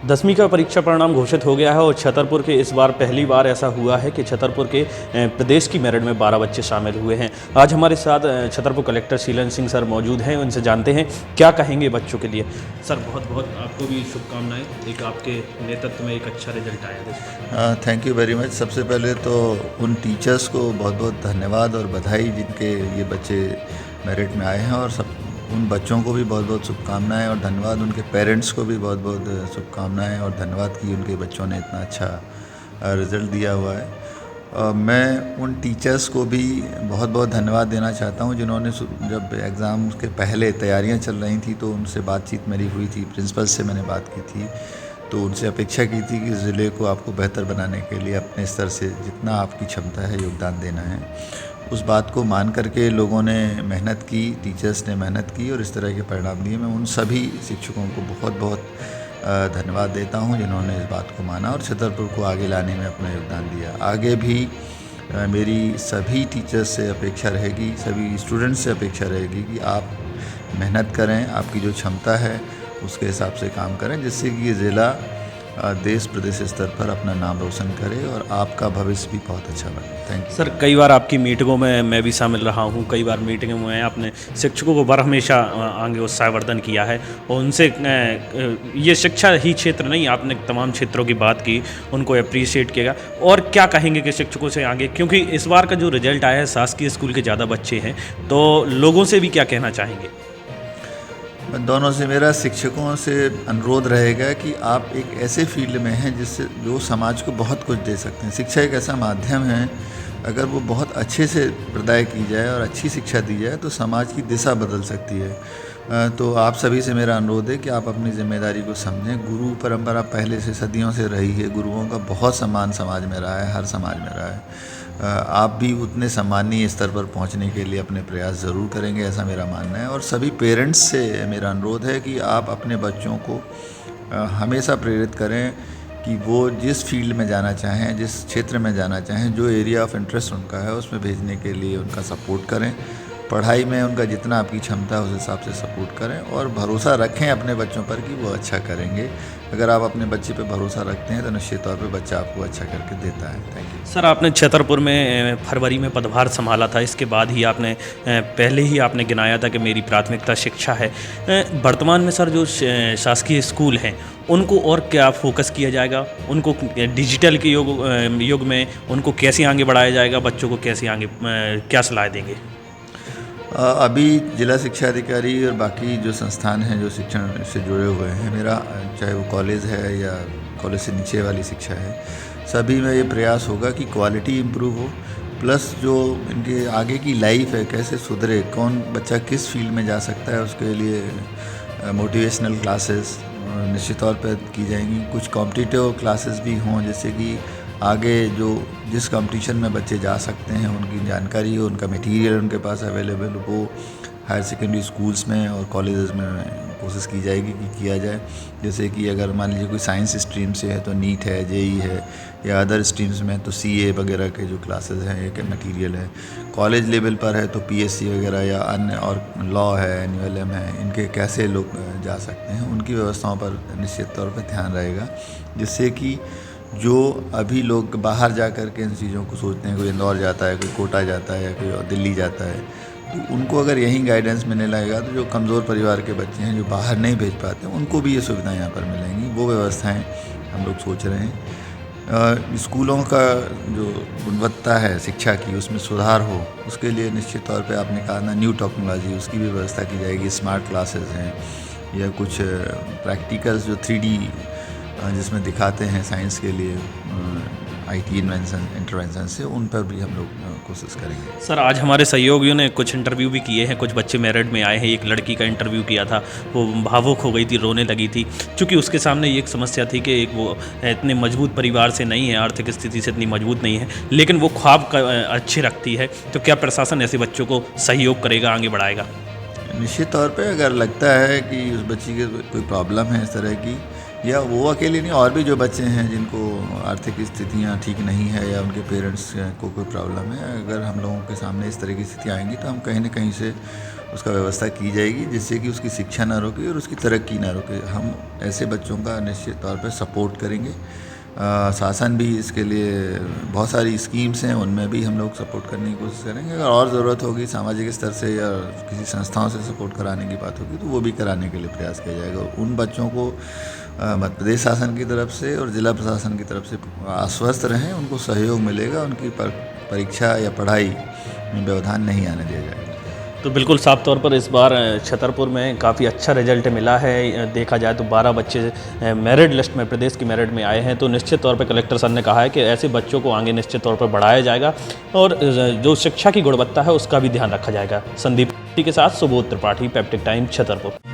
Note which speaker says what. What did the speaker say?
Speaker 1: 10वीं का परीक्षा परिणाम घोषित हो गया है और छतरपुर के इस बार पहली बार ऐसा हुआ है कि छतरपुर के प्रदेश की मेरिट में 12 बच्चे शामिल हुए हैं। आज हमारे साथ छतरपुर कलेक्टर शीलन सिंह सर मौजूद हैं, उनसे जानते हैं क्या कहेंगे बच्चों के लिए। सर बहुत बहुत आपको भी शुभकामनाएं, एक आपके नेतृत्व में एक अच्छा रिजल्ट आया है।
Speaker 2: Thank you very much. सबसे पहले तो उन टीचर्स को बहुत बहुत धन्यवाद और बधाई जिनके ये बच्चे मेरिट में आए हैं, और सब उन बच्चों को भी बहुत बहुत शुभकामनाएं और धन्यवाद। उनके पेरेंट्स को भी बहुत बहुत शुभकामनाएं और धन्यवाद कि उनके बच्चों ने इतना अच्छा रिज़ल्ट दिया हुआ है। मैं उन टीचर्स को भी बहुत बहुत धन्यवाद देना चाहता हूं जिन्होंने जब एग्ज़ाम के पहले तैयारियां चल रही थी तो उनसे बातचीत मेरी हुई थी, प्रिंसिपल से मैंने बात की थी, तो उनसे अपेक्षा की थी कि ज़िले को आपको बेहतर बनाने के लिए अपने स्तर से जितना आपकी क्षमता है योगदान देना है। उस बात को मान करके लोगों ने मेहनत की, टीचर्स ने मेहनत की और इस तरह के परिणाम दिए। मैं उन सभी शिक्षकों को बहुत बहुत धन्यवाद देता हूं जिन्होंने इस बात को माना और छतरपुर को आगे लाने में अपना योगदान दिया। आगे भी मेरी सभी टीचर्स से अपेक्षा रहेगी, सभी स्टूडेंट्स से अपेक्षा रहेगी कि आप मेहनत करें, आपकी जो क्षमता है उसके हिसाब से काम करें, जिससे कि ये ज़िला देश प्रदेश स्तर पर अपना नाम रोशन करे और आपका भविष्य भी बहुत अच्छा बने। थैंक यू
Speaker 1: सर कई बार आपकी मीटिंगों में मैं भी शामिल रहा हूँ, कई बार मीटिंगों में आपने शिक्षकों को हमेशा आगे उत्साहवर्धन किया है और उनसे ये शिक्षा ही क्षेत्र नहीं, आपने तमाम क्षेत्रों की बात की, उनको अप्रिशिएट किया। और क्या कहेंगे कि शिक्षकों से आगे, क्योंकि इस बार का जो रिजल्ट आया है शासकीय स्कूल के ज़्यादा बच्चे हैं, तो लोगों से भी क्या कहना चाहेंगे?
Speaker 2: दोनों से मेरा शिक्षकों से अनुरोध रहेगा कि आप एक ऐसे फील्ड में हैं जिससे जो समाज को बहुत कुछ दे सकते हैं। शिक्षा एक ऐसा माध्यम है, अगर वो बहुत अच्छे से प्रदाय की जाए और अच्छी शिक्षा दी जाए तो समाज की दिशा बदल सकती है। तो आप सभी से मेरा अनुरोध है कि आप अपनी जिम्मेदारी को समझें। गुरु परंपरा पहले से सदियों से रही है, गुरुओं का बहुत सम्मान समाज में रहा है, हर समाज में रहा है। आप भी उतने सम्मानीय स्तर पर पहुंचने के लिए अपने प्रयास ज़रूर करेंगे, ऐसा मेरा मानना है। और सभी पेरेंट्स से मेरा अनुरोध है कि आप अपने बच्चों को हमेशा प्रेरित करें कि वो जिस फील्ड में जाना चाहें, जिस क्षेत्र में जाना चाहें, जो एरिया ऑफ इंटरेस्ट उनका है उसमें भेजने के लिए उनका सपोर्ट करें। पढ़ाई में उनका जितना आपकी क्षमता है उस हिसाब से सपोर्ट करें और भरोसा रखें अपने बच्चों पर कि वो अच्छा करेंगे। अगर आप अपने बच्चे पे भरोसा रखते हैं तो निश्चित तौर पे बच्चा आपको अच्छा करके देता है। थैंक यू
Speaker 1: सर आपने छतरपुर में फरवरी में पदभार संभाला था, इसके बाद ही आपने पहले ही आपने गिनाया था कि मेरी प्राथमिकता शिक्षा है। वर्तमान में सर जो शासकीय स्कूल हैं उनको और क्या फोकस किया जाएगा, उनको डिजिटल के युग में उनको कैसे आगे बढ़ाया जाएगा, बच्चों को कैसे आगे क्या सलाह देंगे?
Speaker 2: अभी जिला शिक्षा अधिकारी और बाकी जो संस्थान हैं जो शिक्षण से जुड़े हुए हैं, मेरा चाहे वो कॉलेज है या कॉलेज से नीचे वाली शिक्षा है, सभी में ये प्रयास होगा कि क्वालिटी इम्प्रूव हो, प्लस जो इनके आगे की लाइफ है कैसे सुधरे, कौन बच्चा किस फील्ड में जा सकता है, उसके लिए मोटिवेशनल क्लासेस निश्चित तौर पर की जाएंगी। कुछ कॉम्पिटिटिव क्लासेस भी हों जिससे कि आगे जो जिस कंपटीशन में बच्चे जा सकते हैं उनकी जानकारी हो, उनका मटेरियल उनके पास अवेलेबल हो, हायर सेकेंडरी स्कूल्स में और कॉलेजेस में कोशिश की जाएगी कि किया जाए। जैसे कि अगर मान लीजिए कोई साइंस स्ट्रीम से है तो नीट है, जेई है, या अदर स्ट्रीम्स में तो सीए वगैरह के जो क्लासेस हैं ये मटेरियल है। कॉलेज लेवल पर है तो पीएससी वगैरह या अन्य और लॉ है, एनयूएलएम है, इनके कैसे लोग जा सकते हैं, उनकी व्यवस्थाओं पर निश्चित तौर पर ध्यान रहेगा, जिससे कि जो अभी लोग बाहर जा कर के इन चीज़ों को सोचते हैं, कोई इंदौर जाता है, कोई कोटा जाता है या कोई दिल्ली जाता है, तो उनको अगर यहीं गाइडेंस मिलने लगेगा तो जो कमज़ोर परिवार के बच्चे हैं जो बाहर नहीं भेज पाते उनको भी ये सुविधाएं यहाँ पर मिलेंगी। वो व्यवस्थाएं हम लोग सोच रहे हैं। स्कूलों का जो गुणवत्ता है शिक्षा की उसमें सुधार हो, उसके लिए निश्चित तौर पे आपने कहा ना न्यू टेक्नोलॉजी, उसकी भी व्यवस्था की जाएगी। स्मार्ट क्लासेस हैं या कुछ प्रैक्टिकल्स जो 3D जिसमें दिखाते हैं साइंस के लिए आईटी इंटरवेंशन से, उन पर भी हम लोग कोशिश करेंगे।
Speaker 1: सर आज हमारे सहयोगियों ने कुछ इंटरव्यू भी किए हैं, कुछ बच्चे मेरिट में आए हैं। एक लड़की का इंटरव्यू किया था, वो भावुक हो गई थी, रोने लगी थी, क्योंकि उसके सामने ये एक समस्या थी कि एक वो इतने मजबूत परिवार से नहीं है, आर्थिक स्थिति से इतनी मजबूत नहीं है, लेकिन वो ख्वाब अच्छे रखती है। तो क्या प्रशासन ऐसे बच्चों को सहयोग करेगा, आगे बढ़ाएगा?
Speaker 2: निश्चित तौर पे अगर लगता है कि उस बच्ची की कोई प्रॉब्लम है इस तरह की, या वो अकेले नहीं, और भी जो बच्चे हैं जिनको आर्थिक स्थितियाँ ठीक नहीं है या उनके पेरेंट्स को कोई प्रॉब्लम है, अगर हम लोगों के सामने इस तरह की स्थिति आएंगी तो हम कहीं ना कहीं से उसका व्यवस्था की जाएगी, जिससे कि उसकी शिक्षा ना रुके और उसकी तरक्की ना रुके। हम ऐसे बच्चों का निश्चित तौर पर सपोर्ट करेंगे। शासन भी इसके लिए बहुत सारी स्कीम्स हैं, उनमें भी हम लोग सपोर्ट करने की कोशिश करेंगे। अगर और ज़रूरत होगी सामाजिक स्तर से या किसी संस्थाओं से सपोर्ट कराने की बात होगी तो वो भी कराने के लिए प्रयास किया जाएगा। उन बच्चों को मध्य प्रदेश शासन की तरफ से और ज़िला प्रशासन की तरफ से आश्वस्त रहें, उनको सहयोग मिलेगा, उनकी परीक्षा या पढ़ाई में व्यवधान नहीं आने दिया जाएगा।
Speaker 1: तो बिल्कुल साफ तौर पर इस बार छतरपुर में काफ़ी अच्छा रिजल्ट मिला है। देखा जाए तो 12 बच्चे मेरिट लिस्ट में, प्रदेश की मेरिट में आए हैं। तो निश्चित तौर पर कलेक्टर सर ने कहा है कि ऐसे बच्चों को आगे निश्चित तौर पर बढ़ाया जाएगा और जो शिक्षा की गुणवत्ता है उसका भी ध्यान रखा जाएगा। संदीप के साथ सुबोध त्रिपाठी, पेप्टिक टाइम, छतरपुर।